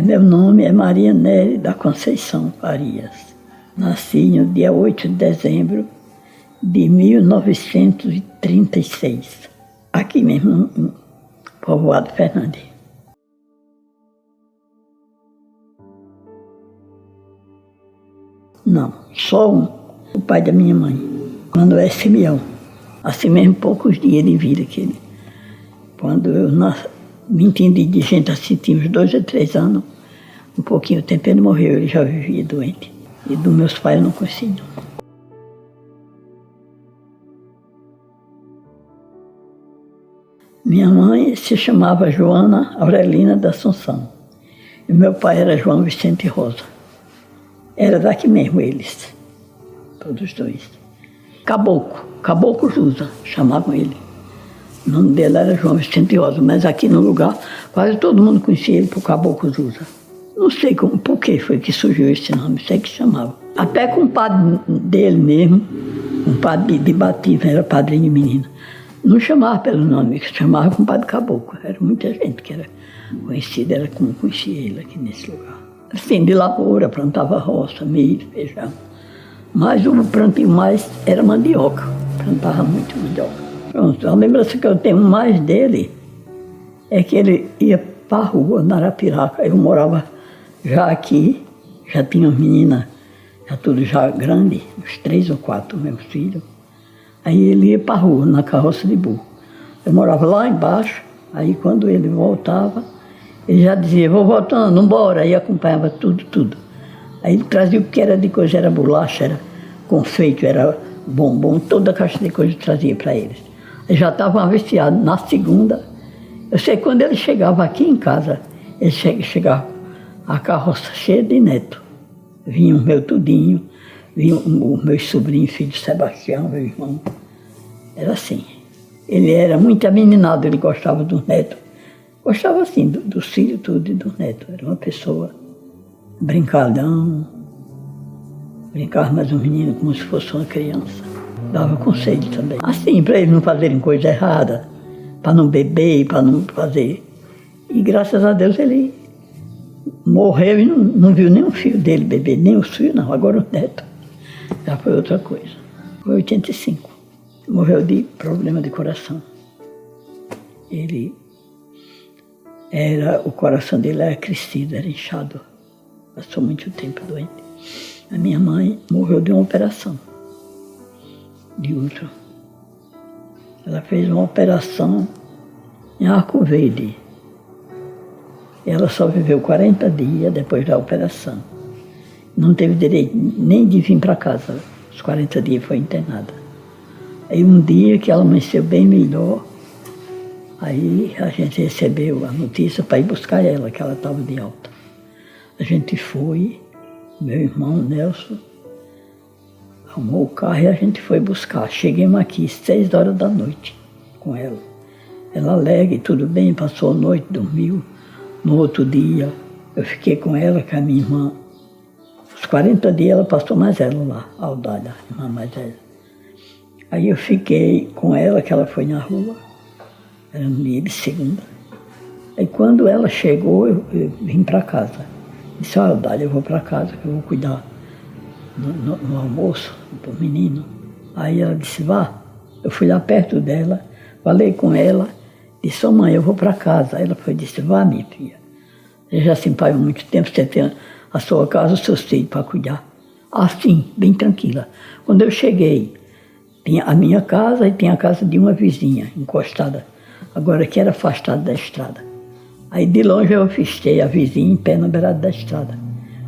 Meu nome é Maria Nery da Conceição Farias. Nasci no dia 8 de dezembro de 1936, aqui mesmo, no povoado Fernandes. Não, só um, o pai da minha mãe, Manuel Simeão. Assim mesmo, poucos dias de vida que ele. Quando eu me entendi de gente assim, tinha uns 2 ou 3 anos, um pouquinho tempo ele morreu, ele já vivia doente. E dos meus pais eu não conheci, não. Minha mãe se chamava Joana Aurelina da Assunção. E meu pai era João Vicente Rosa. Era daqui mesmo eles, todos dois. Caboclo Jusa, chamavam ele. O nome dele era João Vicente Rosa, mas aqui no lugar quase todo mundo conhecia ele por Caboclo Jusa. Não sei por que foi que surgiu esse nome, sei que chamava. Até com o padre dele mesmo, um padre de batismo, era padrinho de menina. Não chamava pelo nome, chamava com o padre Caboclo. Era muita gente que era conhecida, era como conhecia ele aqui nesse lugar. Assim, de lavoura, plantava roça, milho, feijão. Mas o plantio mais era mandioca, plantava muito mandioca. Pronto, a lembrança que eu tenho mais dele é que ele ia para a rua, na Arapiraca. Eu morava já aqui, já tinha uma menina, já tudo já grande, uns 3 ou 4 meus filhos. Aí ele ia para a rua, na carroça de burro. Eu morava lá embaixo, aí quando ele voltava, ele já dizia, vou voltando, embora, aí acompanhava tudo. Aí ele trazia o que era de coisa, era bolacha, era confeito, era bombom, toda a caixa de coisa trazia para eles. Eles já estavam viciados. Na segunda, eu sei quando ele chegava aqui em casa, ele chegava a carroça cheia de neto. Vinha o meu tudinho, vinha o meu sobrinho, filho de Sebastião, meu irmão. Era assim. Ele era muito ameninado, ele gostava do neto. Gostava assim, dos filhos tudo e do neto. Era uma pessoa brincalhão. Brincava mais um menino como se fosse uma criança. Dava conselho também. Assim, para eles não fazerem coisa errada, para não beber, para não fazer. E graças a Deus ele morreu e não viu nem o filho dele beber, nem os filhos não, agora o neto. Já foi outra coisa. Foi 85. Morreu de problema de coração. O coração dele era crescido, era inchado. Passou muito tempo doente. A minha mãe morreu de uma operação. De útero. Ela fez uma operação em Arco Verde. Ela só viveu 40 dias depois da operação. Não teve direito nem de vir para casa. Os 40 dias foi internada. Aí um dia que ela amanheceu bem melhor, aí a gente recebeu a notícia para ir buscar ela, que ela estava de alta. A gente foi, meu irmão Nelson, arrumou o carro e a gente foi buscar. Cheguemos aqui 6 horas da noite com ela. Ela alegre, tudo bem, passou a noite, dormiu. No outro dia, eu fiquei com ela, com a minha irmã. Os 40 dias ela passou mais ela lá, a Aldália, a irmã mais velha. Aí eu fiquei com ela, que ela foi na rua, era no dia de segunda. Aí quando ela chegou, eu vim para casa. Disse, olha, Aldália, eu vou para casa, que eu vou cuidar no almoço do menino. Aí ela disse, vá. Eu fui lá perto dela, falei com ela, disse, mãe, eu vou para casa. Aí ela foi e disse, vá, minha filha. Você já se empaiou muito tempo, você tem a sua casa, os seus filhos para cuidar. Assim, bem tranquila. Quando eu cheguei, tinha a minha casa e tinha a casa de uma vizinha, encostada, agora que era afastada da estrada. Aí de longe eu avistei a vizinha em pé na beirada da estrada.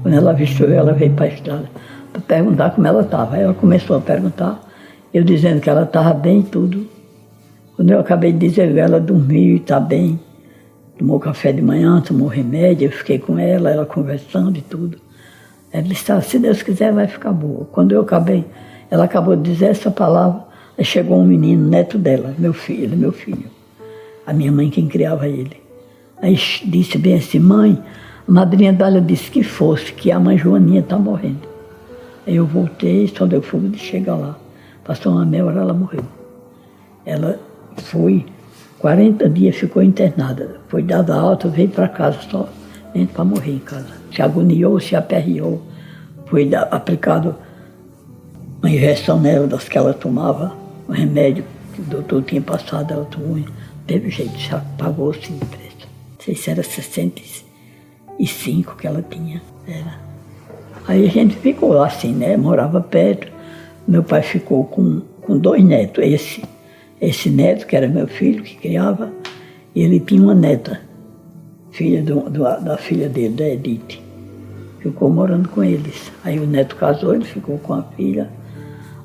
Quando ela avistou, ela veio para a estrada para perguntar como ela estava. Aí ela começou a perguntar, eu dizendo que ela estava bem e tudo. Quando eu acabei de dizer, ela dormiu e está bem. Tomou café de manhã, tomou remédio, eu fiquei com ela, ela conversando e tudo. Ela disse, se Deus quiser vai ficar boa. Quando eu acabei, ela acabou de dizer essa palavra, aí chegou um menino, neto dela, meu filho. A minha mãe quem criava ele. Aí disse bem assim, mãe, a madrinha dela disse que fosse, que a mãe Joaninha está morrendo. Aí eu voltei, só deu fogo de chegar lá. Passou uma meia hora, ela morreu. Ela foi, 40 dias ficou internada. Foi dada alta, veio para casa só dentro para morrer em casa. Se agoniou, se aperreou. Foi aplicado uma injeção nela das que ela tomava, um remédio que o doutor tinha passado, ela tomou. Teve jeito, se apagou assim depressa. Não sei se era 65 que ela tinha. Era. Aí a gente ficou lá assim, né? Morava perto. Meu pai ficou com 2 netos. Esse neto, que era meu filho, que criava, e ele tinha uma neta, filha da filha dele, da Edith. Ficou morando com eles. Aí o neto casou, ele ficou com a filha.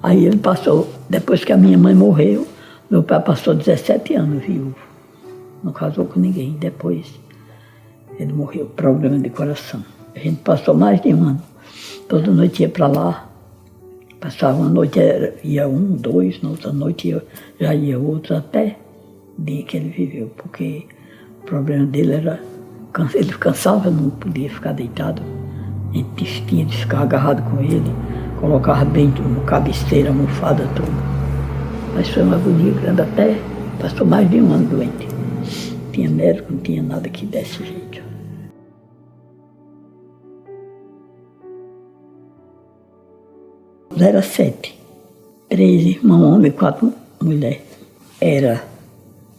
Aí ele passou, depois que a minha mãe morreu, meu pai passou 17 anos viúvo. Não casou com ninguém. Depois ele morreu, problema de coração. A gente passou mais de um ano. Toda noite ia para lá. Passava uma noite, ia 1, 2, na outra noite já ia outro, até o dia que ele viveu. Porque o problema dele era, ele cansava, não podia ficar deitado. A gente tinha de ficar agarrado com ele, colocava bem no cabeceira, almofada, tudo. Mas foi uma agonia grande, até passou mais de um ano doente. Não tinha médico, não tinha nada que desse jeito. Era 7. 3 irmãos, homem e 4 mulheres. Era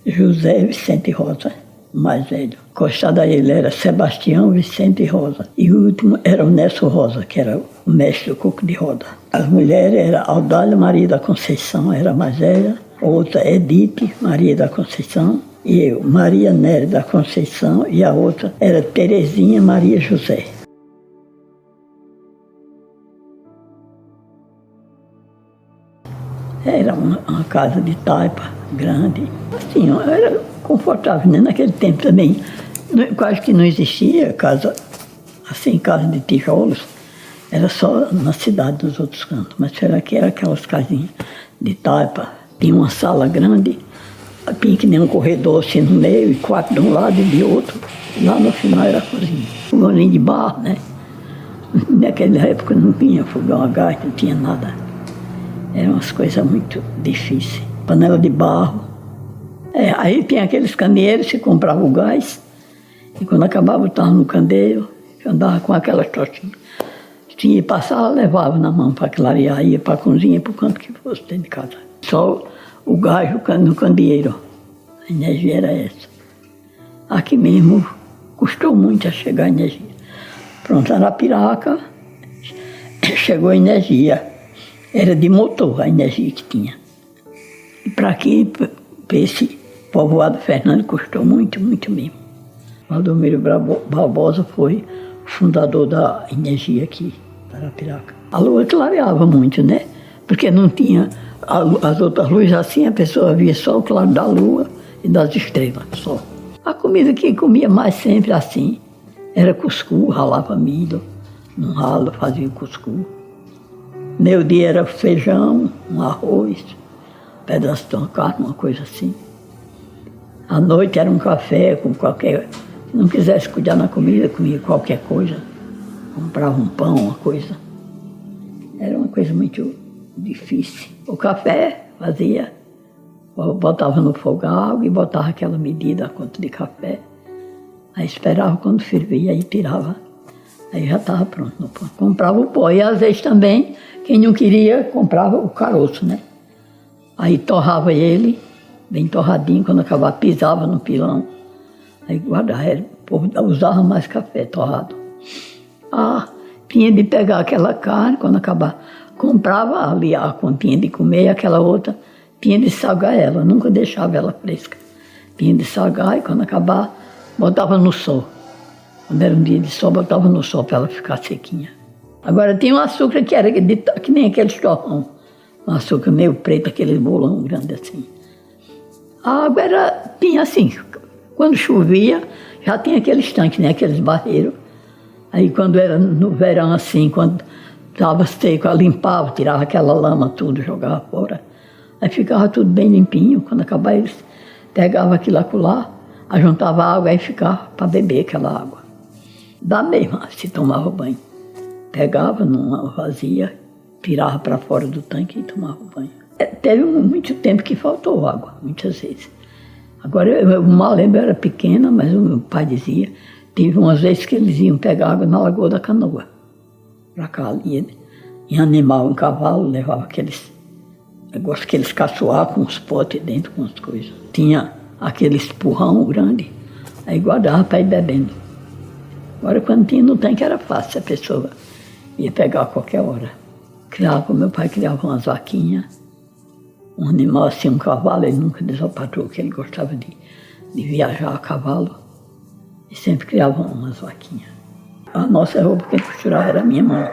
José Vicente Rosa, o mais velho. Encostado a ele era Sebastião Vicente Rosa. E o último era o Nelson Rosa, que era o mestre do coco de roda. As mulheres eram Audália Maria da Conceição, era a mais velha. Outra Edith Maria da Conceição. E eu, Maria Nery da Conceição. E a outra era Terezinha Maria José. Era uma casa de taipa, grande. Assim, era confortável, né? Naquele tempo também, quase que não existia casa, assim, casa de tijolos. Era só na cidade, nos outros cantos. Mas era aquelas casinhas de taipa. Tinha uma sala grande, tinha que nem um corredor assim no meio, e 4 de um lado e de outro. Lá no final era a cozinha. Fogãozinho de barro, né? Naquela época não tinha fogão a gás, não tinha nada. Eram umas coisas muito difíceis. Panela de barro. Aí tinha aqueles candeeiros que compravam o gás. E quando acabava, estava no candeeiro, eu andava com aquela trochinha. Tinha que passar, levava na mão para clarear, ia para a cozinha, para o canto que fosse dentro de casa. Só o gás no candeeiro. A energia era essa. Aqui mesmo custou muito a chegar a energia. Pronto, Arapiraca, chegou a energia. Era de motor a energia que tinha. E para aqui, para esse povoado Fernando, custou muito, muito mesmo. Valdomiro Barbosa foi o fundador da energia aqui, da Arapiraca. A lua clareava muito, né? Porque não tinha as outras luzes assim, a pessoa via só o claro da lua e das estrelas, só. A comida que comia mais sempre assim era cuscuz, ralava milho, no ralo fazia cuscuz. Meu dia era feijão, um arroz, um pedaço de uma carne, uma coisa assim. À noite era um café com qualquer... Se não quisesse cuidar na comida, comia qualquer coisa. Comprava um pão, uma coisa. Era uma coisa muito difícil. O café fazia, botava no fogo a água e botava aquela medida, a conta de café. Aí esperava quando fervia, aí tirava. Aí já estava pronto no pão. Comprava o pó e às vezes também, quem não queria, comprava o caroço, né? Aí torrava ele, bem torradinho, quando acabava, pisava no pilão. Aí guardava, o povo usava mais café torrado. Tinha de pegar aquela carne, quando acabava, comprava ali a continha de comer, e aquela outra tinha de salgar ela, nunca deixava ela fresca. Tinha de salgar e quando acabava, botava no sol. Quando era um dia de sol, botava no sol para ela ficar sequinha. Agora tinha um açúcar que era que nem aqueles torrão. Um açúcar meio preto, aquele bolão grande assim. A água tinha assim, quando chovia, já tinha aqueles tanques, né, aqueles barreiros. Aí quando era no verão assim, quando estava seco, ela limpava, tirava aquela lama tudo, jogava fora. Aí ficava tudo bem limpinho. Quando acabava, eles pegavam aquilo acolá, ajuntava água, aí ficava para beber aquela água. Da mesma, se tomava banho. Pegava numa vazia, tirava para fora do tanque e tomava banho. Teve muito tempo que faltou água, muitas vezes. Agora, eu mal lembro, eu era pequena, mas o meu pai dizia Teve umas vezes que eles iam pegar água na Lagoa da Canoa, para cá ali, em animal, um cavalo, levava aqueles negócios, aqueles caçoar com os potes dentro, com as coisas. Tinha aquele espurrão grande, aí guardava para ir bebendo. Agora, quando tinha no tanque era fácil, a pessoa ia pegar a qualquer hora. Meu pai criava umas vaquinhas, um animal assim, um cavalo, ele nunca desapatrou, porque ele gostava de viajar a cavalo, e sempre criava umas vaquinhas. A nossa roupa quem costurava era a minha mãe.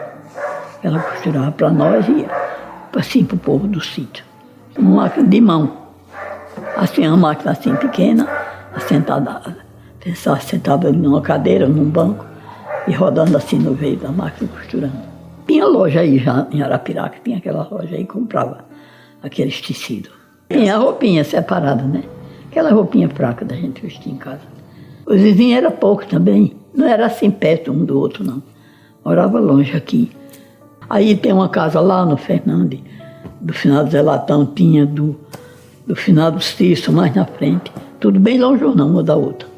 Ela costurava para nós e assim para o povo do sítio. Uma máquina de mão. Assim, uma máquina assim pequena, sentada numa cadeira, num banco, e rodando assim no meio da máquina costurando. Tinha loja aí já em Arapiraca, tinha aquela loja aí, comprava aqueles tecidos. Tinha a roupinha separada, né? Aquela roupinha fraca da gente vestir em casa. Os vizinhos eram poucos também, não era assim perto um do outro, não. Morava longe aqui. Aí tem uma casa lá no Fernandes, do final do Zé Latão, tinha do final do Cício, mais na frente. Tudo bem longe não, uma da outra.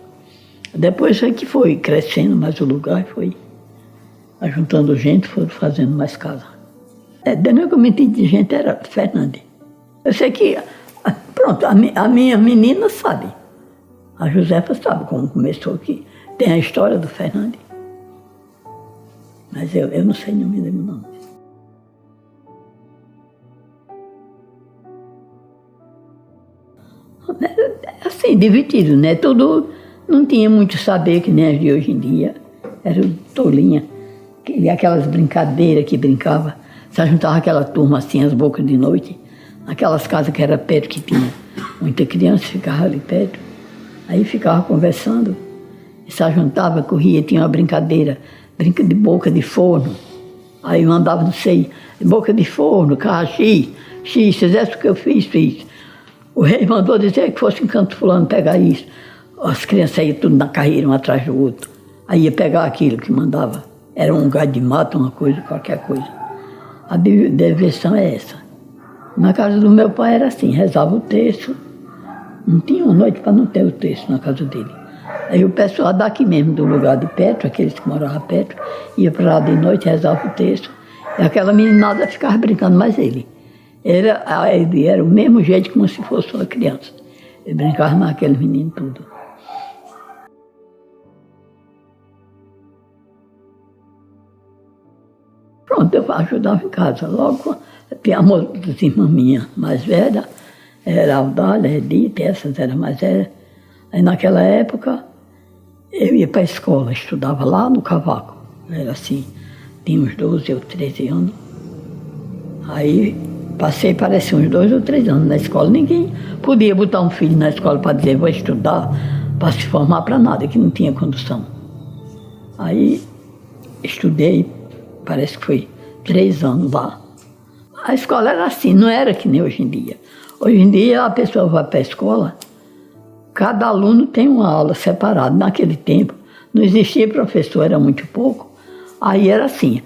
Depois é que foi crescendo mais o lugar, foi juntando gente, foi fazendo mais casa. Daí que eu me entendi de gente era Fernandes. Eu sei que, pronto, a minha menina sabe. A Josefa sabe como começou aqui. Tem a história do Fernandes. Mas eu não sei, não me lembro não. Assim, divertido, né? Tudo, não tinha muito saber que nem as de hoje em dia. Era tolinha. Aquelas brincadeiras que brincava. Se juntava aquela turma assim, as bocas de noite. Naquelas casas que era perto, que tinha muita criança, ficava ali perto. Aí ficava conversando. E se juntava, corria, tinha uma brincadeira. Brinca de boca de forno. Aí eu andava, não sei, boca de forno, carro X, fizesse o que eu fiz. O rei mandou dizer que fosse em Canto Fulano pegar isso. As crianças iam tudo na carreira, um atrás do outro. Aí ia pegar aquilo que mandava. Era um gado de mato, uma coisa, qualquer coisa. A diversão é essa. Na casa do meu pai era assim, rezava o terço. Não tinha uma noite para não ter o terço na casa dele. Aí o pessoal daqui mesmo, do lugar de perto, aqueles que moravam perto, ia para lá de noite, rezava o terço. E aquela meninada ficava brincando, mas ele era o mesmo jeito como se fosse uma criança. Ele brincava mais aquele menino tudo. Pronto, eu ajudava em casa. Logo, tinha a irmã minha mais velha, era a Aldália, a Edith, essas eram mais velhas. Aí naquela época, eu ia para a escola, estudava lá no Cavaco. Era assim, tinha uns 12 ou 13 anos. Aí passei, parece uns 2 ou 3 anos na escola. Ninguém podia botar um filho na escola para dizer, vou estudar, para se formar para nada, que não tinha condução. Aí estudei, parece que foi 3 anos lá. A escola era assim, não era que nem hoje em dia. Hoje em dia a pessoa vai para a escola, cada aluno tem uma aula separada. Naquele tempo não existia professor, era muito pouco. Aí era assim,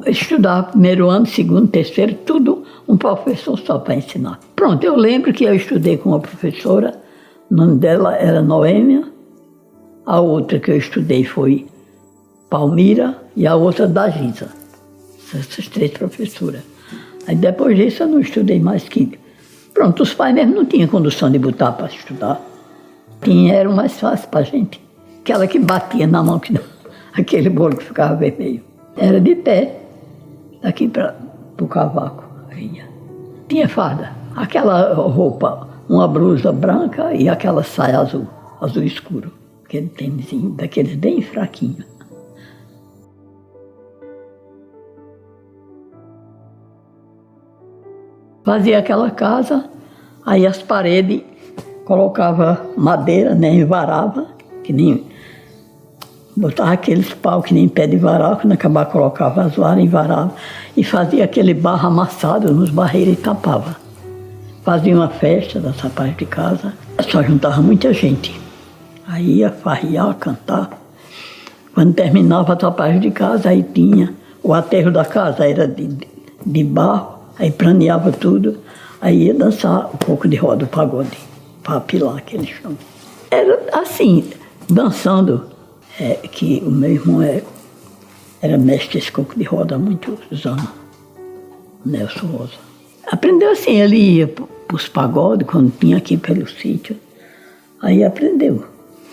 estudava primeiro ano, segundo, terceiro, tudo um professor só para ensinar. Pronto, eu lembro que eu estudei com uma professora, o nome dela era Noêmia, a outra que eu estudei foi Palmira e a outra da Giza. Essas 3 professoras. Aí depois disso eu não estudei mais que... Pronto, os pais mesmo não tinham condução de botar para estudar. Era o mais fácil para a gente. Aquela que batia na mão, aquele bolo que ficava vermelho. Era de pé, daqui para o Cavaco. Tinha farda. Aquela roupa, uma blusa branca e aquela saia azul escuro. Aquele tênisinho, daqueles bem fraquinhos. Fazia aquela casa, aí as paredes colocava madeira, né, envarava, que nem botava aqueles pau que nem pé de varal, quando acabava colocava as varas, envarava, e fazia aquele barro amassado nos barreiros e tapava. Fazia uma festa das rapazes de casa, só juntava muita gente. Aí ia farrear, cantar. Quando terminava as rapazes de casa, aí tinha o aterro da casa, era de barro, aí planeava tudo, aí ia dançar um pouco de roda, o pagode, para apilar aquele chão. Era assim, dançando, que o meu irmão era mestre desse coco de roda há muitos anos, Nelson Rosa. Aprendeu assim, ele ia para os pagodes, quando tinha aqui pelo sítio, aí aprendeu.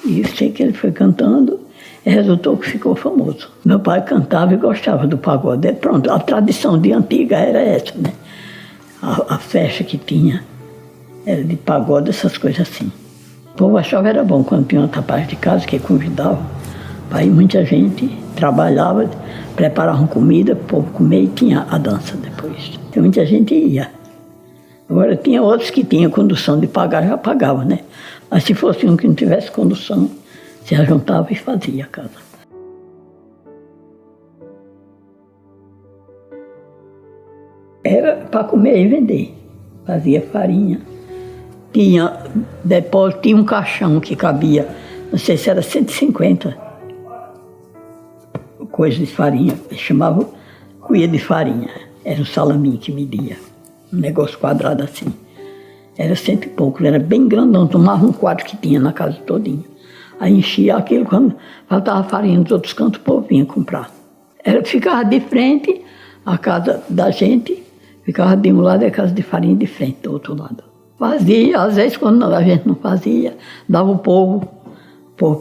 E eu sei que ele foi cantando e resultou que ficou famoso. Meu pai cantava e gostava do pagode. Pronto, a tradição de antiga era essa, né? A festa que tinha era de pagode, essas coisas assim. O povo achava era bom quando tinha uma tapagem de casa que convidava. Aí muita gente trabalhava, preparavam comida, o povo comia e tinha a dança depois. Então muita gente ia. Agora tinha outros que tinham condução de pagar, já pagava, né? Mas se fosse um que não tivesse condução, se ajuntava e fazia a casa. Era para comer e vender. Fazia farinha. Depois tinha um caixão que cabia, não sei se era 150 coisas de farinha. Chamava cuia de farinha. Era um salaminho que media. Um negócio quadrado assim. Era 100 e pouco, era bem grandão, tomava um quarto que tinha na casa todinha. Aí enchia aquilo, quando faltava farinha nos outros cantos, o povo vinha comprar. Ficava de frente a casa da gente, ficava de um lado e a casa de farinha de frente, do outro lado. Fazia, às vezes quando a gente não fazia, dava o povo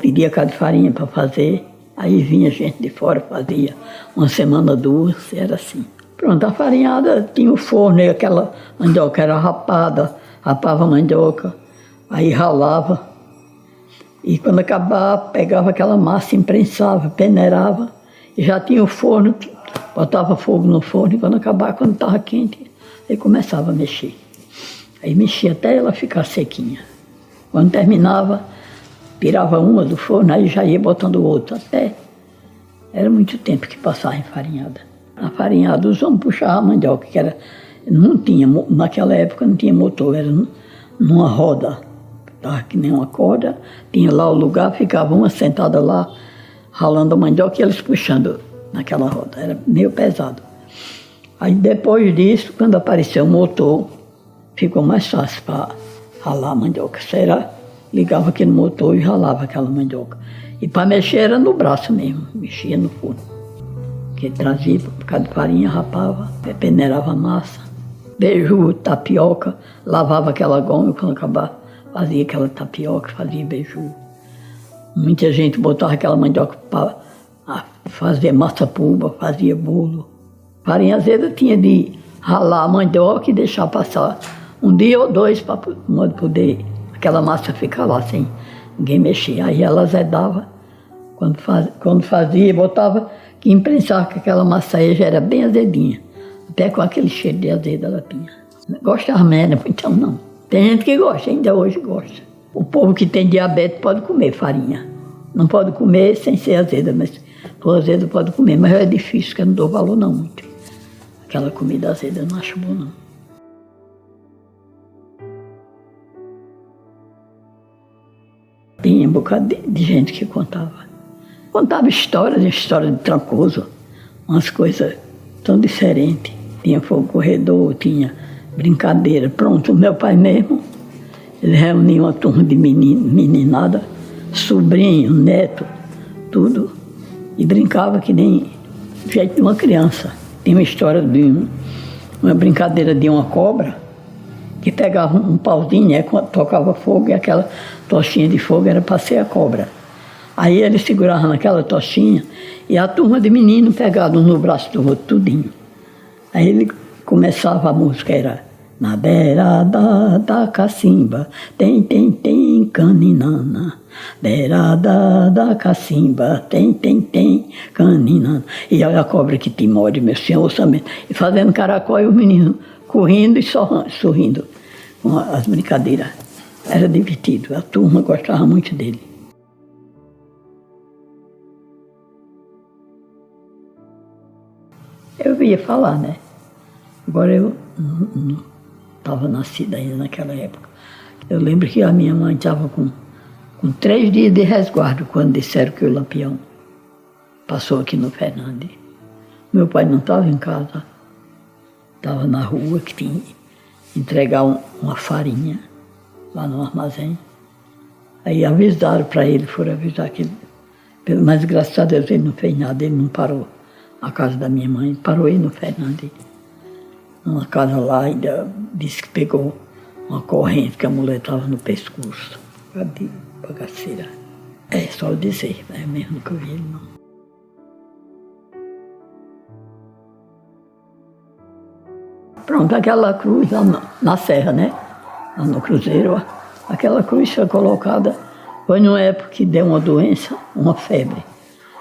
pedia casa de farinha para fazer, aí vinha gente de fora, fazia uma semana, duas, era assim. Pronto, a farinhada tinha o forno e aquela mandioca era rapada, rapava a mandioca, aí ralava. E quando acabava, pegava aquela massa, imprensava, peneirava, e já tinha o forno, botava fogo no forno, e quando acabava, quando estava quente, aí começava a mexer. Aí mexia até ela ficar sequinha. Quando terminava, tirava uma do forno, aí já ia botando outra, até. Era muito tempo que passava em farinhada. A farinhada, os homens puxavam a mandioca, que era, não tinha, naquela época não tinha motor, era numa roda. Estava que nem uma corda, tinha lá o lugar, ficava uma sentada lá, ralando a mandioca e eles puxando naquela roda, era meio pesado. Aí depois disso, quando apareceu o motor, ficou mais fácil para ralar a mandioca. Ligava aquele motor e ralava aquela mandioca. E para mexer era no braço mesmo, mexia no forno. Que trazia por causa de farinha, rapava, peneirava a massa, beiju, tapioca, lavava aquela goma e quando acabava, fazia aquela tapioca, fazia beiju. Muita gente botava aquela mandioca para fazer massa pulba, fazia bolo. Farinha azeda tinha de ralar a mandioca e deixar passar um dia ou dois para poder aquela massa ficar lá sem ninguém mexer. Aí ela azedava, quando fazia, botava que imprensava que aquela massa aí já era bem azedinha. Até com aquele cheiro de azedo ela tinha. Gostava mesmo, então não. Tem gente que gosta, ainda hoje gosta. O povo que tem diabetes pode comer farinha. Não pode comer sem ser azeda, mas por azeda pode comer. Mas é difícil, que eu não dou valor não muito. Aquela comida azeda eu não acho bom não. Tinha um bocado de gente que contava. Contava história de Trancoso, umas coisas tão diferentes. Tinha fogo corredor, tinha brincadeira. Pronto, o meu pai mesmo, ele reunia uma turma de meninada, sobrinho, neto, tudo, e brincava que nem do jeito de uma criança. Tinha uma história de uma brincadeira de uma cobra, que pegava um pauzinho, né, quando tocava fogo, e aquela tochinha de fogo era para ser a cobra. Aí ele segurava naquela tochinha, e a turma de menino pegava um no braço do outro, tudinho. Aí ele começava a música, era na beirada da cacimba, tem, caninana. Beirada da cacimba, tem, caninana. E olha a cobra que te morde, meu senhor, orçamento. E fazendo caracol e o menino correndo e sorrindo com as brincadeiras. Era divertido, a turma gostava muito dele. Eu via falar, né? Agora eu não estava nascida ainda naquela época. Eu lembro que a minha mãe estava com 3 dias de resguardo quando disseram que o Lampião passou aqui no Fernandes. Meu pai não estava em casa, estava na rua, que tinha que entregar uma farinha lá no armazém. Aí avisaram para ele, foram avisar que Mas graças a Deus ele não fez nada, ele não parou. A casa da minha mãe parou e não fez nada. Uma casa lá ainda disse que pegou uma corrente que a mulher estava no pescoço, de bagaceira. É só eu dizer, eu mesmo nunca vi ele não. Pronto, aquela cruz lá na serra, né? Lá no Cruzeiro, aquela cruz foi colocada, foi numa época que deu uma doença, uma febre,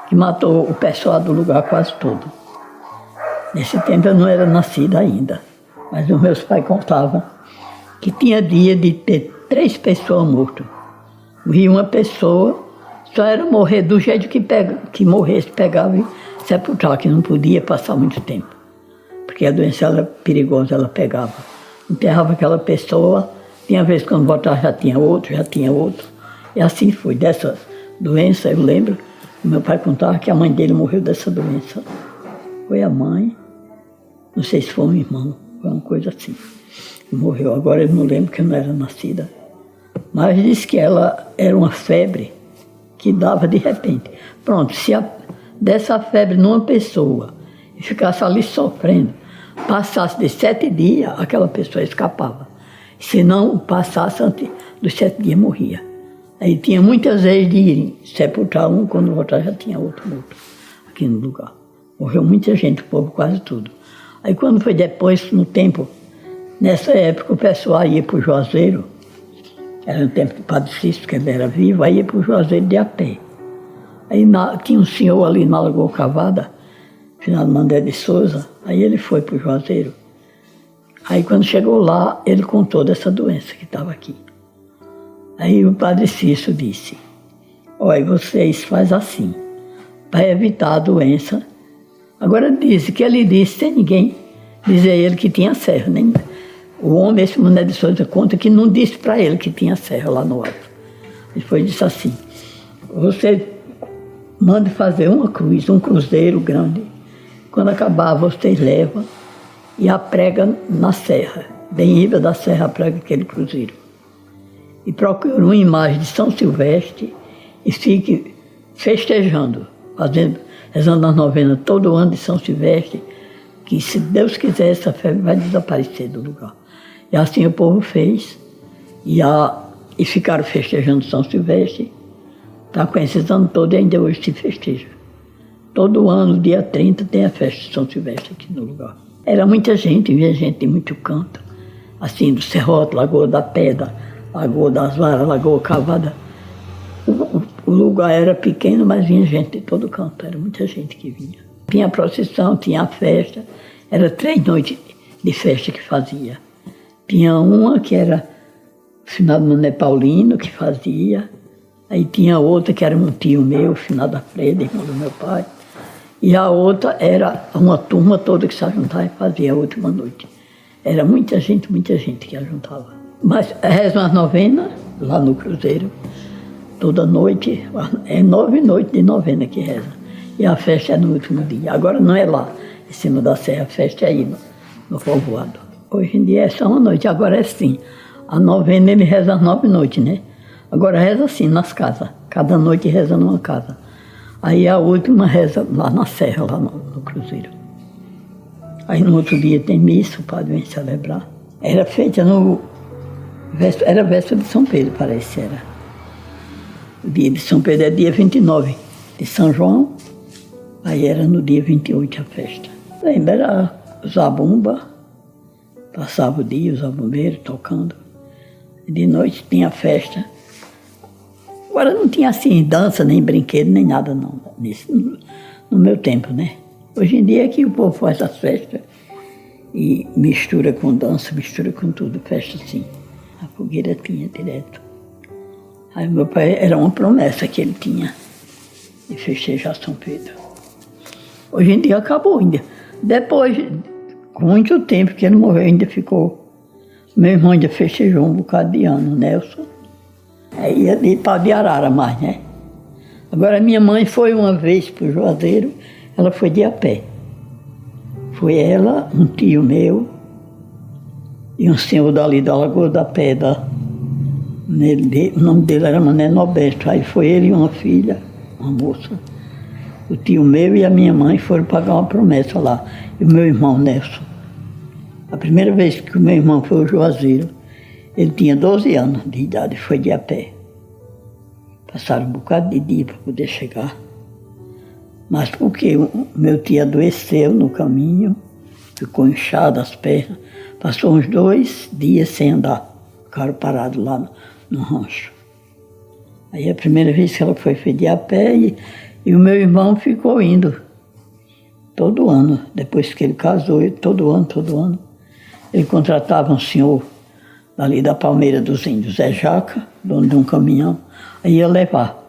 que matou o pessoal do lugar quase todo. Nesse tempo eu não era nascida ainda, mas os meus pais contavam que tinha dia de ter 3 pessoas mortas. E uma pessoa só era morrer do jeito que morresse, pegava e sepultava, que não podia passar muito tempo. Porque a doença era perigosa, ela pegava. Enterrava aquela pessoa, tinha vezes quando voltava já tinha outro. E assim foi. Dessa doença, eu lembro, meu pai contava que a mãe dele morreu dessa doença. Foi a mãe, não sei se foi um irmão, foi uma coisa assim. Morreu. Agora eu não lembro que eu não era nascida. Mas disse que ela era uma febre que dava de repente. Pronto, se dessa febre numa pessoa e ficasse ali sofrendo, passasse de 7 dias, aquela pessoa escapava. Se não passasse antes dos 7 dias, morria. Aí tinha muitas vezes de irem sepultar um, quando voltar já tinha outro morto aqui no lugar. Morreu muita gente, o povo quase tudo. Aí quando foi depois, no tempo, nessa época o pessoal ia para o Juazeiro, era no tempo do Padre Cícero, que ele era vivo, aí ia para o Juazeiro de a pé. Aí tinha um senhor ali na Lagoa Cavada, final de Mandé de Souza, aí ele foi para o Juazeiro. Aí quando chegou lá, ele contou dessa doença que estava aqui. Aí o Padre Cícero disse, olha, vocês fazem assim, para evitar a doença. Agora disse que ele disse, sem ninguém dizer a ele que tinha serra, nem o homem, esse Mané de Souza, conta que não disse para ele que tinha serra lá no alto. Ele disse assim, você manda fazer uma cruz, um cruzeiro grande. Quando acabar, vocês levam e a prega na serra. Bem em riba da serra, prega aquele cruzeiro. E procura uma imagem de São Silvestre e fique festejando, rezando as novenas todo ano de São Silvestre, que se Deus quiser essa febre vai desaparecer do lugar. E assim o povo fez, e ficaram festejando São Silvestre, está com esses anos todos e ainda hoje se festeja. Todo ano, dia 30, tem a festa de São Silvestre aqui no lugar. Era muita gente, vinha gente de muito canto, assim, do Serrote, Lagoa da Pedra, Lagoa das Varas, Lagoa Cavada. O lugar era pequeno, mas vinha gente de todo canto, era muita gente que vinha. Tinha a procissão, tinha a festa, era 3 noites de festa que fazia. Tinha uma que era finado Mané Paulino, que fazia, aí tinha outra que era um tio meu, finado da Freda, irmão do meu pai, e a outra era uma turma toda que se juntava e fazia a última noite. Era muita gente que a juntava. Mas rezam as novenas lá no Cruzeiro, toda noite, é 9 noites de novena que reza. E a festa é no último dia. Agora não é lá, em cima da serra, a festa é aí no povoado. Hoje em dia é só uma noite, agora é assim. A novena ele reza as 9 noites, né? Agora reza assim, nas casas. Cada noite reza numa casa. Aí a última reza lá na serra, lá no Cruzeiro. Aí no outro dia tem missa, o padre vem celebrar. Era feita era véspera de São Pedro, parece, era. O dia de São Pedro é dia 29 de São João, aí era no dia 28 a festa. Lembra, era zabumba, passava o dia, os zabumbeiros tocando. E de noite tinha festa. Agora não tinha assim dança, nem brinquedo, nem nada não, no meu tempo, né? Hoje em dia é que o povo faz as festas e mistura com dança, mistura com tudo, festa assim. A fogueira tinha direto. Aí meu pai, era uma promessa que ele tinha de festejar São Pedro. Hoje em dia acabou ainda. Depois, com muito tempo que ele morreu, ainda ficou. Meu irmão ainda festejou um bocado de ano, Nelson. Aí ia de pau de arara mais, né? Agora minha mãe foi uma vez para o Juazeiro, ela foi de a pé. Foi ela, um tio meu, e um senhor dali da Lagoa da Pedra. O nome dele era Mané Noberto. Aí foi ele e uma filha, uma moça. O tio meu e a minha mãe foram pagar uma promessa lá. E o meu irmão Nelson. A primeira vez que o meu irmão foi ao Juazeiro, ele tinha 12 anos de idade, foi de a pé. Passaram um bocado de dia para poder chegar. Mas porque o meu tio adoeceu no caminho, ficou inchado as pernas, passou uns 2 dias sem andar, ficaram parados lá no rancho. Aí a primeira vez que ela foi de a pé e o meu irmão ficou indo todo ano, depois que ele casou, todo ano. Ele contratava um senhor ali da Palmeira dos Índios, Zé Jaca, dono de um caminhão, aí ia levar.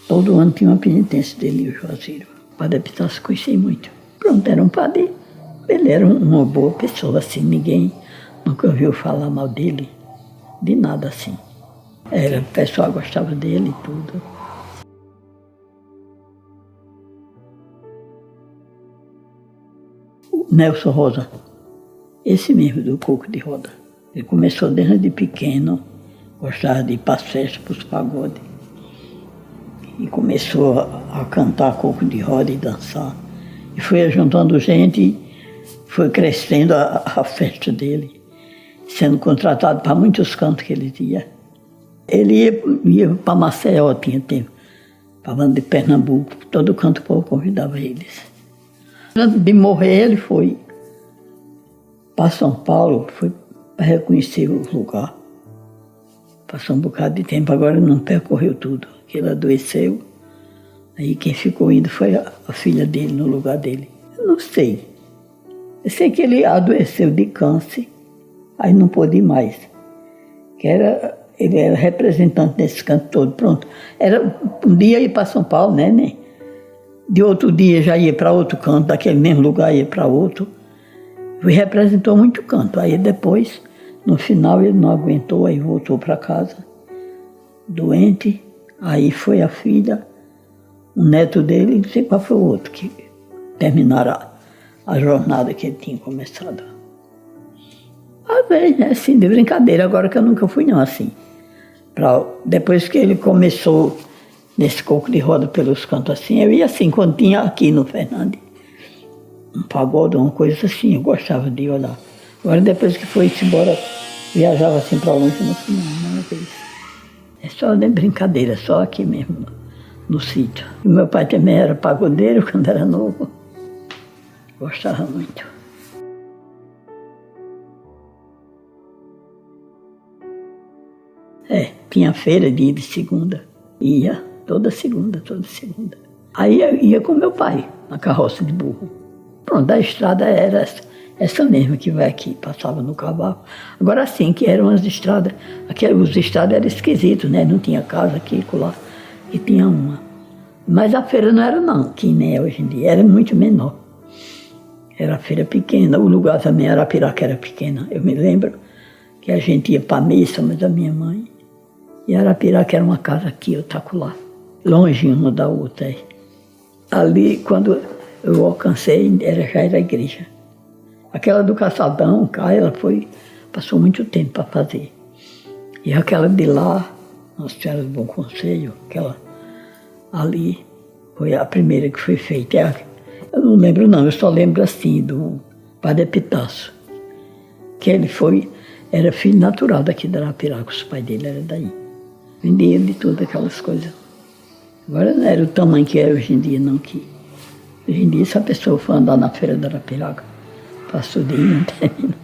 Todo ano tinha uma penitência dele, o Juazeiro. O padre Epitácio conhecia muito. Pronto, era um padre, ele era uma boa pessoa, assim, ninguém nunca ouviu falar mal dele, de nada assim. O pessoal gostava dele e tudo. O Nelson Rosa, esse mesmo do coco de roda. Ele começou desde pequeno, gostava de ir para as festas, para os pagodes. E começou a cantar coco de roda e dançar. E foi juntando gente e foi crescendo a festa dele, sendo contratado para muitos cantos que ele ia. Ele ia para Maceió, tinha tempo, para a banda de Pernambuco, todo canto o povo convidava eles. Antes de morrer, ele foi para São Paulo, foi para reconhecer o lugar. Passou um bocado de tempo, agora não percorreu tudo, que ele adoeceu. Aí quem ficou indo foi a filha dele, no lugar dele. Eu não sei. Eu sei que ele adoeceu de câncer, aí não pôde ir mais. Ele era representante desse canto todo, pronto. Era um dia ir para São Paulo, né? De outro dia já ia para outro canto, daquele mesmo lugar ia para outro. E representou muito canto. Aí depois, no final, ele não aguentou, aí voltou para casa, doente. Aí foi a filha, o neto dele, não sei qual foi o outro, que terminaram a jornada que ele tinha começado. Às vezes, né, assim, de brincadeira, agora que eu nunca fui não, assim. Depois que ele começou nesse coco de roda pelos cantos assim, eu ia assim, quando tinha aqui no Fernandes, um pagode, uma coisa assim, eu gostava de olhar. Agora depois que foi-se embora, viajava assim para longe, não fui não vez. É só de brincadeira, só aqui mesmo, no sítio. E meu pai também era pagodeiro quando era novo, gostava muito. Tinha feira de segunda. Ia toda segunda. Aí eu ia com meu pai, na carroça de burro. Pronto, a estrada era essa mesma que vai aqui, passava no cavalo. Agora sim, que eram as estradas, os estradas eram esquisitos, né? Não tinha casa aqui, lá, e tinha uma. Mas a feira não era não, que nem é hoje em dia, era muito menor. Era a feira pequena, o lugar também era Arapiraca, era pequena. Eu me lembro que a gente ia para a missa, mas a minha mãe. E Arapiraca era uma casa aqui, outra lá, longe uma da outra. Ali, quando eu alcancei, já era a igreja. Aquela do Caçadão, ela passou muito tempo para fazer. E aquela de lá, Nossa Senhora do Bom Conselho, aquela ali, foi a primeira que foi feita. Eu não lembro não, eu só lembro assim, do Padre Epitácio, que ele era filho natural daqui da Arapiraca, os pais dele eram daí. Vendia de tudo aquelas coisas. Agora não era o tamanho que é hoje em dia, não. Que hoje em dia, se a pessoa for andar na feira da Arapiraca, passa o dia e não termina.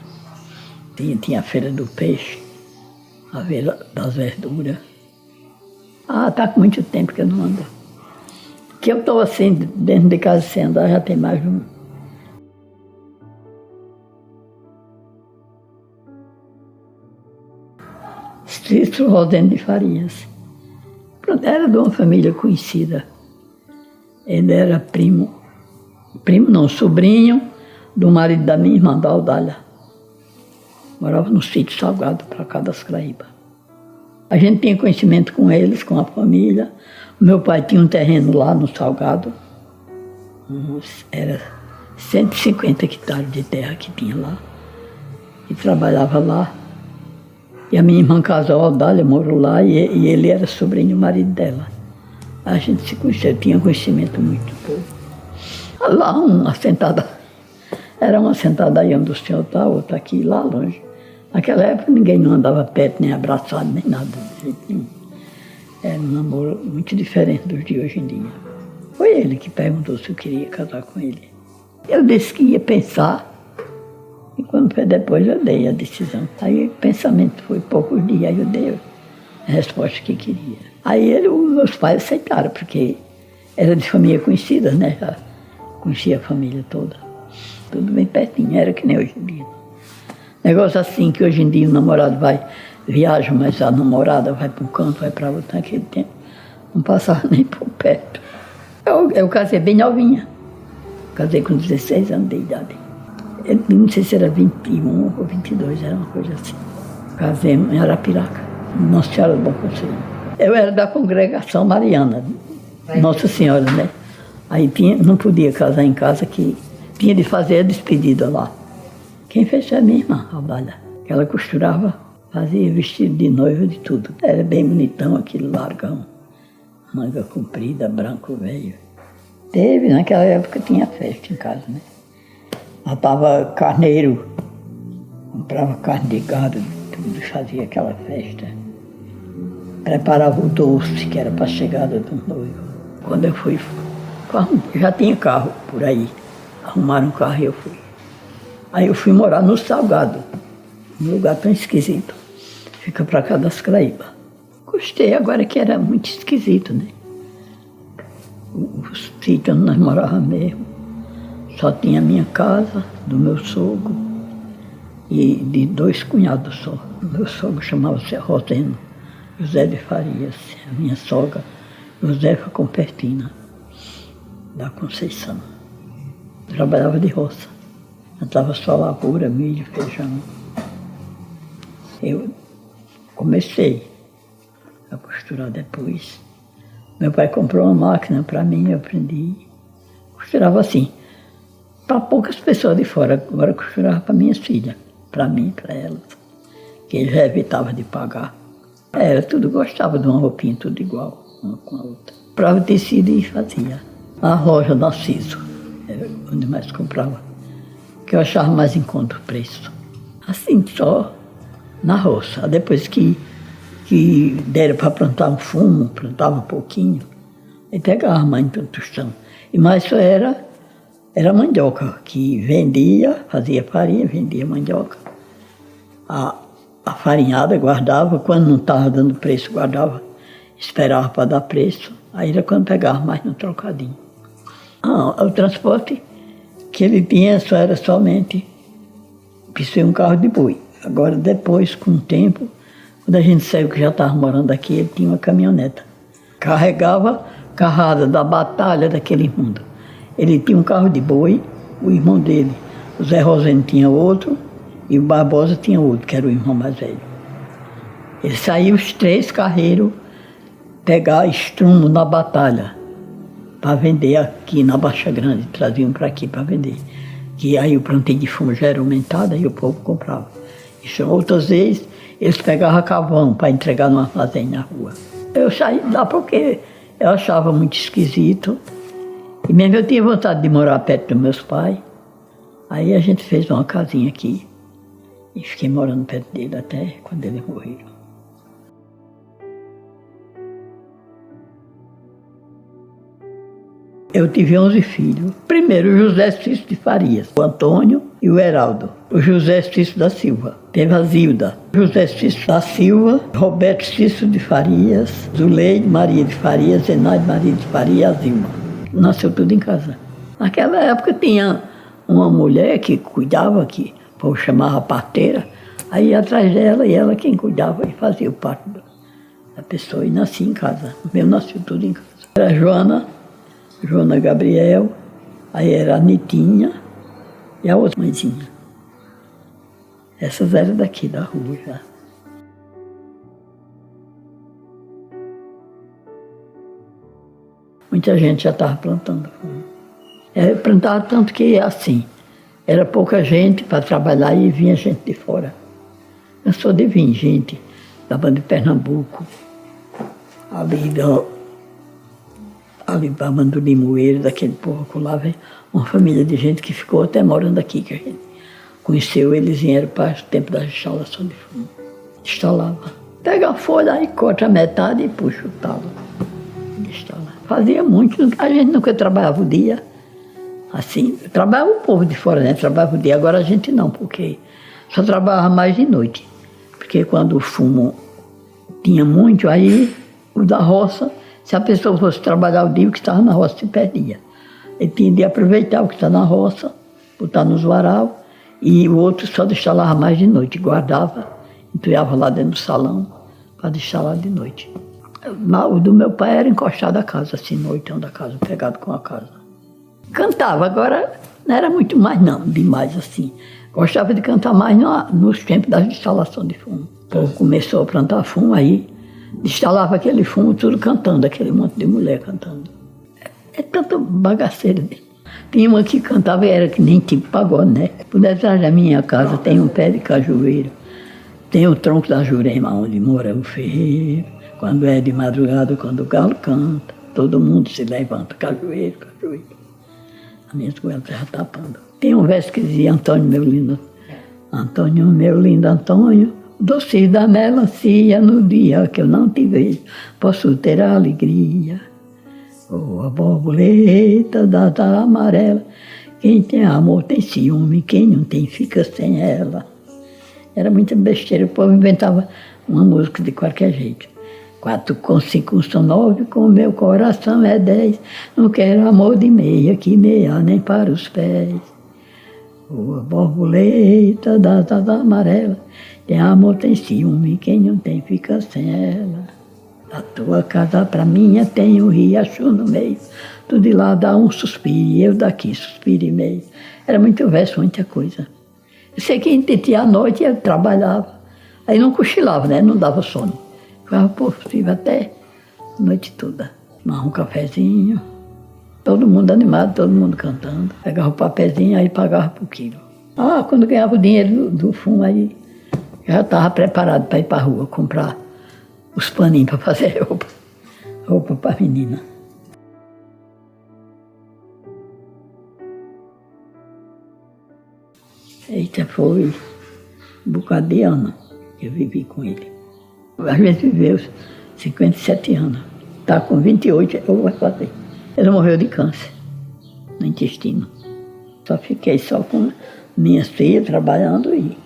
Tinha a feira do peixe, a feira das verduras. Tá com muito tempo que eu não ando. Que eu estou assim, dentro de casa sem andar, já tem mais de um. Cícero Rosendo de Farias. Pronto, era de uma família conhecida. Ele era primo não, sobrinho do marido da minha irmã, da Aldália. Morava no sítio Salgado, para cá das Craíbas. A gente tinha conhecimento com eles, com a família. O meu pai tinha um terreno lá no Salgado. Era 150 hectares de terra que tinha lá. E trabalhava lá. E a minha irmã casou, a Aldália, morou lá, e ele era sobrinho do marido dela. A gente se conhecia, eu tinha conhecimento muito pouco. Lá, uma sentada, era uma sentada aí onde o senhor está, outra aqui, lá longe. Naquela época ninguém não andava perto, nem abraçado, nem nada, de jeito nenhum. Era um namoro muito diferente dos de hoje em dia. Foi ele que perguntou se eu queria casar com ele. Eu disse que ia pensar, e quando foi depois eu dei a decisão. Aí o pensamento foi poucos dias, aí eu dei a resposta que queria. Aí os meus pais aceitaram, porque era de família conhecida, né? Já conhecia a família toda. Tudo bem pertinho, era que nem hoje em dia. Negócio assim que hoje em dia o namorado viaja, mas a namorada vai para um canto, vai para outro. Naquele tempo não passava nem por perto. Eu casei bem novinha. Casei com 16 anos de idade. Eu não sei se era 21 ou 22, era uma coisa assim. Casei em Arapiraca, Nossa Senhora do Bom Conselho. Eu era da congregação mariana, Nossa Senhora, né? Aí não podia casar em casa, que tinha de fazer a despedida lá. Quem fez foi a minha irmã, a Balha. Ela costurava, fazia vestido de noiva, de tudo. Era bem bonitão, aquele largão, manga comprida, branco velho. Teve, naquela época tinha festa em casa, né? Matava carneiro, comprava carne de gado, tudo, fazia aquela festa. Preparava o doce, que era para a chegada do noivo. Quando eu fui, já tinha carro por aí. Arrumaram um carro e eu fui. Aí eu fui morar no Salgado, um lugar tão esquisito. Fica para cá das Craíbas. Gostei, agora que era muito esquisito, né? O sítio onde nós morávamos mesmo. Só tinha a minha casa, do meu sogro e de 2 cunhados só. O meu sogro chamava-se Roseno, José de Farias. A minha sogra, Josefa Compertina, da Conceição. Trabalhava de roça. Plantava só lavoura, milho, feijão. Eu comecei a costurar depois. Meu pai comprou uma máquina para mim, eu aprendi. Costurava assim, para poucas pessoas de fora. Agora costurava para minhas filhas, para mim, para elas, que ele já evitava de pagar. Era tudo, gostava de uma roupinha tudo igual, uma com a outra. Comprava tecido e fazia. A loja Narciso, era onde mais comprava, que eu achava mais em conta o preço. Assim, só na roça. Depois que deram para plantar um fumo, plantava um pouquinho, e pegava mais em tostão. E mais só era mandioca, que vendia, fazia farinha, vendia mandioca. A farinhada guardava, quando não estava dando preço, guardava, esperava para dar preço, aí era quando pegava mais no trocadinho. O transporte que ele tinha só era somente um carro de boi. Agora, depois, com o tempo, quando a gente saiu, que já estava morando aqui, ele tinha uma caminhoneta. Carregava carrada da batalha daquele mundo. Ele tinha um carro de boi, o irmão dele, o Zé Rosendo, tinha outro, e o Barbosa tinha outro, que era o irmão mais velho. Eles saíam os 3 carreiros pegar estrumo na batalha, para vender aqui na Baixa Grande, traziam para aqui para vender. Que aí o plantio de fumo já era aumentado, aí o povo comprava. Isso, outras vezes, eles pegavam carvão para entregar no armazém na rua. Eu saí de lá porque eu achava muito esquisito. E mesmo eu tinha vontade de morar perto dos meus pais. Aí a gente fez uma casinha aqui. E fiquei morando perto dele até quando eles morreram. Eu tive 11 filhos. Primeiro, o José Cício de Farias, o Antônio e o Heraldo. O José Cício da Silva. Teve a Zilda. José Cício da Silva, Roberto Cício de Farias, Zuleide Maria de Farias, Zenaide Maria de Farias e a Zilma. Nasceu tudo em casa. Naquela época tinha uma mulher que cuidava, que o povo chamava parteira. Aí ia atrás dela e ela quem cuidava e fazia o parto da pessoa. E nasci em casa. O meu nasceu tudo em casa. Era Joana Gabriel, aí era a Nitinha e a outra mãezinha. Essas eram daqui da rua já. Muita gente já estava plantando fumo. Plantava tanto que assim, era pouca gente para trabalhar e vinha gente de fora. Eu sou de vir gente da banda de Pernambuco, ali ali para Bando Limoeiro, daquele povo lá, vem uma família de gente que ficou até morando aqui, que a gente conheceu, eles vieram para o tempo da instalação de fumo. Instalava. Pega a folha e corta a metade e puxa o talo. Instala. Fazia muito, a gente nunca trabalhava o dia. Assim, trabalhava o povo de fora, né? Trabalhava o dia, agora a gente não, porque só trabalhava mais de noite. Porque quando o fumo tinha muito, aí o da roça, se a pessoa fosse trabalhar o dia, o que estava na roça se perdia. Ele tinha de aproveitar o que está na roça, botar nos varal, e o outro só deixava lá mais de noite, guardava, entulhava lá dentro do salão, para deixar lá de noite. O do meu pai era encostado à casa, assim, no oitão da casa, pegado com a casa. Cantava, agora não era muito mais não, demais assim. Gostava de cantar mais nos tempos da instalação de fumo. O povo começou a plantar fumo, aí instalava aquele fumo, tudo cantando, aquele monte de mulher cantando. É tanto bagaceiro. Tinha uma que cantava, era que nem tipo pagode, né? Por detrás da minha casa tem um pé de cajueiro, tem o tronco da Jurema, onde mora o ferreiro. Quando é de madrugada, quando o galo canta, todo mundo se levanta, cajueiro, cajueiro. A minha goela já tapando. Tem um verso que dizia, Antônio, meu lindo Antônio, doce da melancia, no dia que eu não te vejo, posso ter alegria. Oh, a borboleta da asa amarela, quem tem amor tem ciúme, quem não tem fica sem ela. Era muita besteira, o povo inventava uma música de qualquer jeito. 4 com 5 são 9, com meu coração é 10. Não quero amor de meia, que meia nem para os pés. Oh, a borboleta da asa amarela, tem amor, tem ciúme, quem não tem fica sem ela. A tua casa pra minha tem um riacho no meio, tu de lá dá um suspiro e eu daqui suspiro e meio. Era muito verso, muita coisa. Eu sei que a gente tinha à noite, eu trabalhava, aí não cochilava, né? Não dava sono. Ficava possível até a noite toda. Tomava um cafezinho, todo mundo animado, todo mundo cantando. Pegava o papelzinho, aí pagava por quilo. Ah, quando ganhava o dinheiro do fumo, aí já estava preparado para ir para a rua comprar os paninhos para fazer roupa para a menina. Eita, foi um bocado de ano que eu vivi com ele. A gente viveu 57 anos. Está com 28, eu vou fazer. Ele morreu de câncer no intestino. Só fiquei só com minhas filhas trabalhando e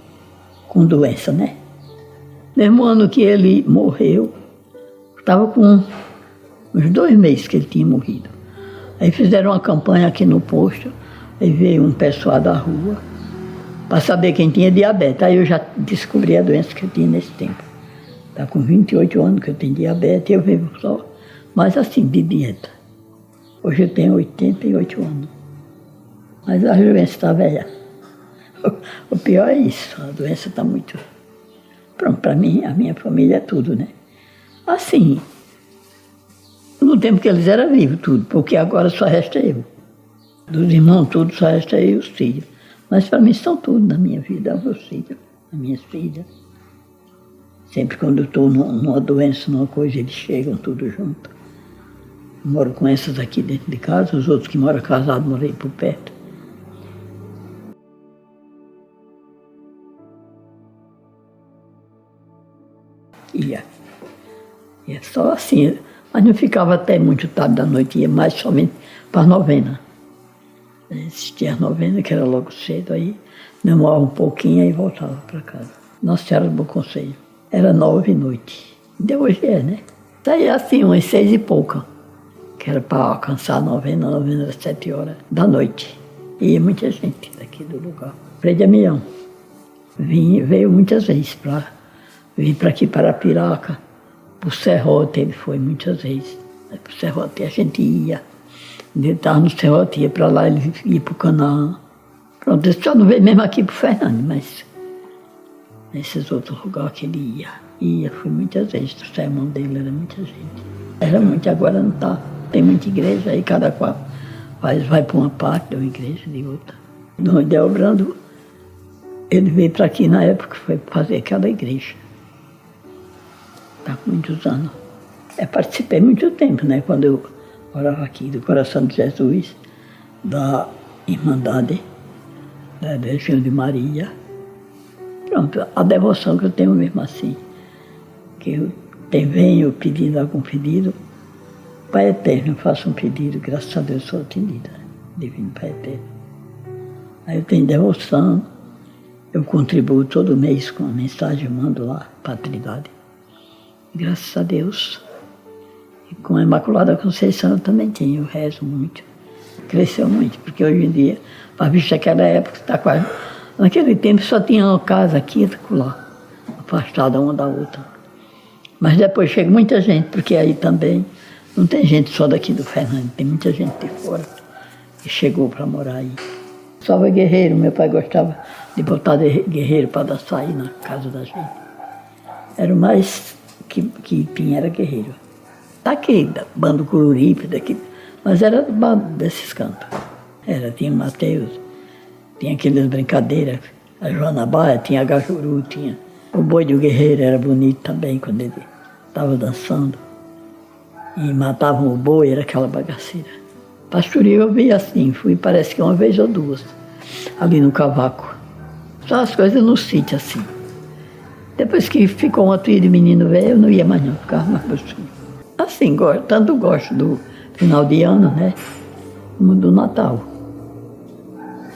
com doença, né? Mesmo ano que ele morreu, estava com uns 2 meses que ele tinha morrido. Aí fizeram uma campanha aqui no posto, aí veio um pessoal da rua para saber quem tinha diabetes. Aí eu já descobri a doença que eu tinha nesse tempo. Está com 28 anos que eu tenho diabetes, eu vivo só, mas assim, de dieta. Hoje eu tenho 88 anos. Mas a doença está velha. O pior é isso, a doença está muito... Pronto, para mim, a minha família é tudo, né? Assim, no tempo que eles eram vivos, tudo, porque agora só resta eu. Dos irmãos, tudo, só resta eu e os filhos. Mas para mim são tudo na minha vida, os filhos, as minhas filhas. Sempre quando eu estou numa doença, numa coisa, eles chegam tudo junto. Eu moro com essas aqui dentro de casa, os outros que moram casados, morei por perto. Ia só assim, mas não ficava até muito tarde da noite, ia mais somente para a novena. Assistia a novena, que era logo cedo, aí demorava um pouquinho e voltava para casa. Nossa Senhora do Bom Conselho. Era 9h. De hoje é, né? Saía assim, umas 6 e pouca, que era para alcançar a novena era 7 horas da noite. Ia muita gente daqui do lugar. Frei de Amião veio muitas vezes para vir para aqui, para Piraca, para o Serrote, ele foi muitas vezes. Para o Serrote a gente ia. Ele estava no Serrote, ia para lá, ele ia para o Canaã. Pronto, ele só não veio mesmo aqui para o Fernando, mas nesses outros lugares que ele ia, foi muitas vezes, o sermão dele era muita gente. Era muito, agora não está, tem muita igreja, aí cada qual vai para uma parte de uma igreja, de outra. No Ideobrando, ele veio para aqui na época, foi fazer aquela igreja. Está com muitos anos. Participei muito tempo, né, quando eu morava aqui, do Coração de Jesus, da Irmandade, da Virgem de Maria. Pronto, a devoção que eu tenho mesmo assim, que eu venho pedindo algum pedido, Pai Eterno, eu faço um pedido, graças a Deus sou atendida, Divino Pai Eterno. Aí eu tenho devoção, eu contribuo todo mês com a mensagem, mando lá para a Trindade. Graças a Deus. E com a Imaculada Conceição eu também tenho, eu rezo muito. Cresceu muito, porque hoje em dia, para vista aquela época, está quase. Naquele tempo só tinha uma casa aqui e lá, afastada uma da outra. Mas depois chega muita gente, porque aí também não tem gente só daqui do Fernando, tem muita gente de fora que chegou para morar aí. Salva guerreiro, meu pai gostava de botar guerreiro para dançar aí na casa da gente. Era o mais que tinha, era guerreiro. Daqui, da banda Cururipe, daqui, mas era do bando desses cantos. Tinha o Mateus, tinha aquelas brincadeiras, a Joana Baia, tinha a Gajuru, tinha. O boi do guerreiro era bonito também, quando ele estava dançando. E matavam o boi, era aquela bagaceira. Pastoreio eu vi assim, fui parece que uma vez ou duas, ali no Cavaco. Só as coisas no sítio assim. Depois que ficou uma tia de menino velho, eu não ia mais não, ficava mais com os filhos. Assim, tanto gosto do final de ano, né, como do Natal.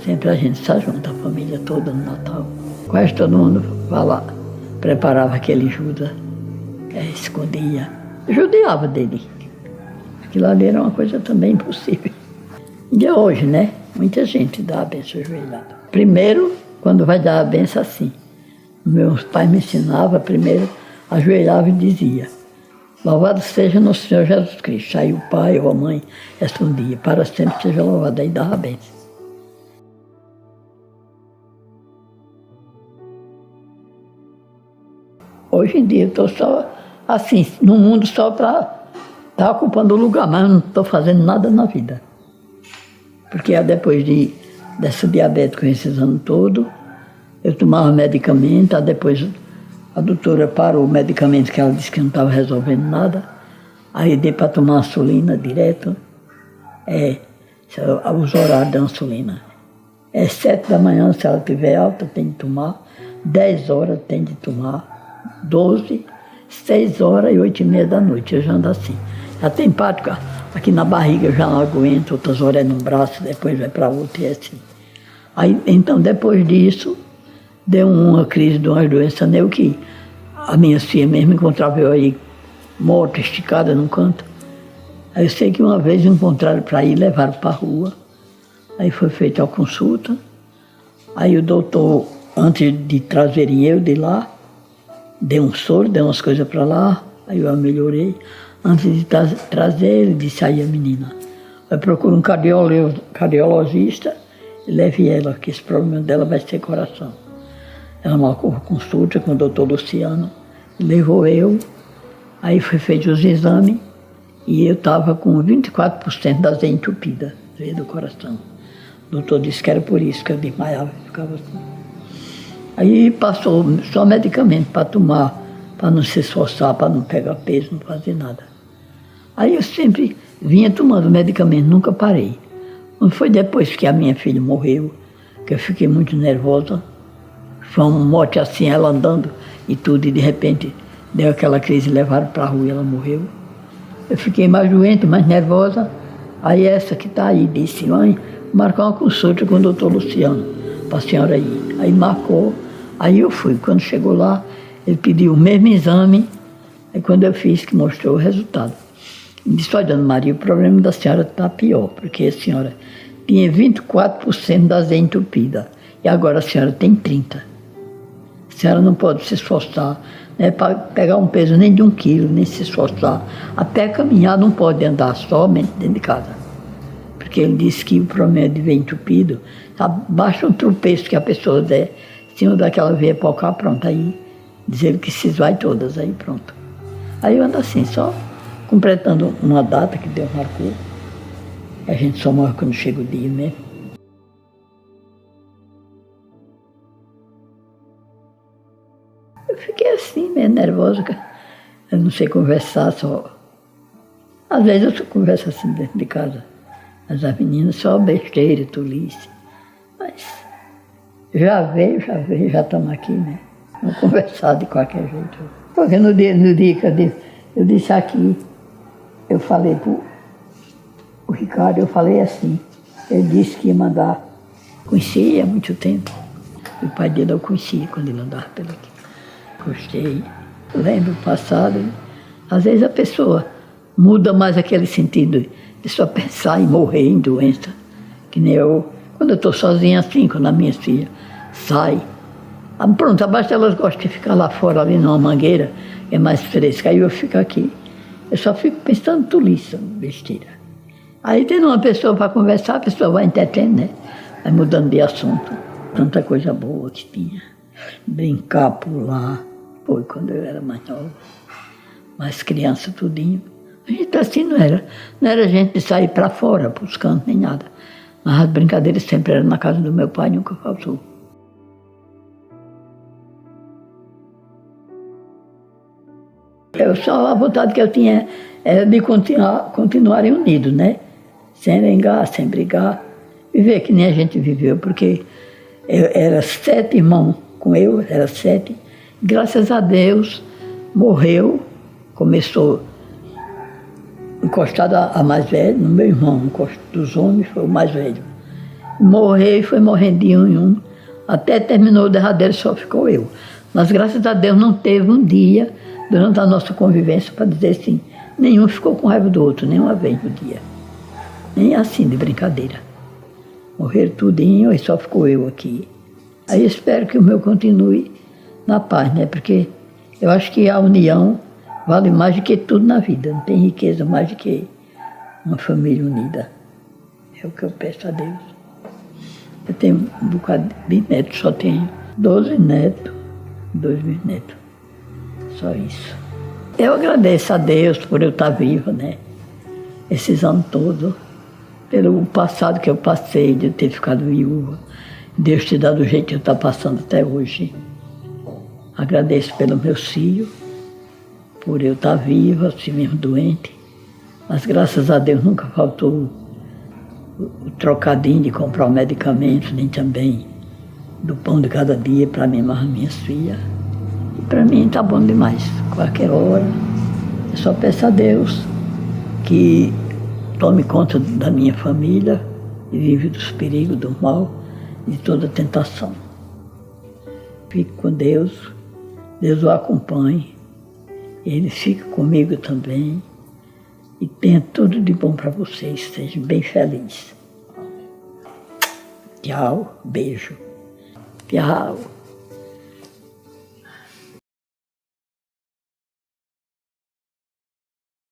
Sempre a gente se junta, a família toda no Natal. Quase todo mundo preparava aquele Judas, escondia. Judiava dele. Aquilo ali era uma coisa também impossível. E hoje, né? Muita gente dá a benção ajoelhada. Primeiro, quando vai dar a benção assim. Meus pais me ensinavam, primeiro ajoelhava e dizia: louvado seja nosso Senhor Jesus Cristo. Aí o pai ou a mãe respondia: para sempre seja louvado. Aí dava a benção. Hoje em dia eu estou só assim, no mundo só para estar ocupando o lugar, mas eu não estou fazendo nada na vida. Porque depois dessa diabetes com esses anos todos, eu tomava medicamento, aí depois a doutora parou o medicamento que ela disse que não estava resolvendo nada, aí dei para tomar insulina direto, os horários da insulina. 7 da manhã, se ela estiver alta, tem de tomar, 10 horas tem de tomar, 12, 6 horas e 8h30 da noite, eu já ando assim. Já tem parte aqui na barriga, eu já não aguento, outras horas é no braço, depois vai para outra e é assim. Aí, então, depois disso, deu uma crise de uma doença neu que a minha filha mesmo encontrava eu aí morta, esticada num canto. Aí eu sei que uma vez encontraram para ir, levaram para a rua, aí foi feita a consulta, aí o doutor, antes de trazerem eu de lá, deu um soro, deu umas coisas para lá, aí eu melhorei. Antes de trazer, ele disse aí a menina: vai procurar um cardiologista e leve ela, que esse problema dela vai ser coração. Ela marcou consulta com o doutor Luciano, levou eu, aí foi feito os exames e eu estava com 24% da veia entupida, veia do coração. O doutor disse que era por isso que eu desmaiava e ficava assim. Aí passou só medicamento para tomar, para não se esforçar, para não pegar peso, não fazer nada. Aí eu sempre vinha tomando medicamento, nunca parei. Não foi depois que a minha filha morreu, que eu fiquei muito nervosa. Foi uma morte assim, ela andando e tudo, e de repente deu aquela crise, levaram para a rua e ela morreu. Eu fiquei mais doente, mais nervosa. Aí essa que está aí disse: mãe, marcar uma consulta com o doutor Luciano, para a senhora ir. Aí marcou, aí eu fui. Quando chegou lá, ele pediu o mesmo exame, aí quando eu fiz, que mostrou o resultado. Ele disse: olha, dona Maria, o problema da senhora está pior, porque a senhora tinha 24% da veia entupida, e agora a senhora tem 30%. A senhora não pode se esforçar, né, para pegar um peso nem de 1 quilo, nem se esforçar. Até caminhar não pode andar somente dentro de casa. Porque ele disse que o problema de veia entupido, basta um tropeço que a pessoa der, em cima daquela veia pocar, pronto, aí diz ele que se esvai todas, aí pronto. Aí eu ando assim, só completando uma data que Deus marcou. A gente só morre quando chega o dia mesmo. Eu fiquei assim, meio nervosa. Eu não sei conversar, só Às vezes eu converso assim dentro de casa. Mas as meninas só besteira, tolice. Mas já veio, já estamos aqui, né? Vamos conversar de qualquer jeito. Porque no dia que eu disse aqui, eu falei para o Ricardo, eu falei assim, ele disse que ia mandar, conhecia há muito tempo. O pai dele eu conhecia quando ele andava pelo aqui. Gostei. Lembro o passado. Às vezes a pessoa muda mais aquele sentido de só pensar em morrer em doença. Que nem eu, quando eu estou sozinha assim, quando a minha filha sai. Pronto, abaixo elas gostam de ficar lá fora, ali numa mangueira, é mais fresca. Aí eu fico aqui. Eu só fico pensando tolice, besteira. Aí tendo uma pessoa para conversar, a pessoa vai entretendo, né? Vai mudando de assunto. Tanta coisa boa que tinha. Brincar, pular. Foi quando eu era mais nova. Mais criança, tudinho. A gente assim não era. Não era gente de sair para fora, para os cantos, nem nada. Mas as brincadeiras sempre eram na casa do meu pai, nunca faltou. Só a vontade que eu tinha era de continuarem unidos, né? Sem rengar, sem brigar. Viver que nem a gente viveu, porque eu era 7 irmãos com eu, era 7. Graças a Deus, morreu, começou encostado a mais velho, no meu irmão, dos homens, foi o mais velho. Morreu e foi morrendo de um em um, até terminou o derradeiro, só ficou eu. Mas graças a Deus não teve um dia, durante a nossa convivência, para dizer assim, nenhum ficou com raiva do outro, nenhuma vez no dia. Nem assim, de brincadeira. Morreram tudinho e só ficou eu aqui. Aí espero que o meu continue na paz, né? Porque eu acho que a união vale mais do que tudo na vida. Não tem riqueza mais do que uma família unida. É o que eu peço a Deus. Eu tenho um bocado de netos, só tenho 12 netos, 2 bisnetos. Só isso. Eu agradeço a Deus por eu estar viva, né? Esses anos todos. Pelo passado que eu passei, de eu ter ficado viúva. Deus te dá do jeito que eu estou passando até hoje. Agradeço pelos meus filhos, por eu estar viva, assim mesmo doente. Mas graças a Deus nunca faltou o trocadinho de comprar o medicamento, nem também do pão de cada dia para mim, mas minhas filhas. E para mim está bom demais. Qualquer hora, eu só peço a Deus que tome conta da minha família e vive dos perigos, do mal, de toda tentação. Fique com Deus, Deus o acompanhe, Ele fica comigo também e tenha tudo de bom para vocês, sejam bem felizes. Tchau, beijo. Tchau.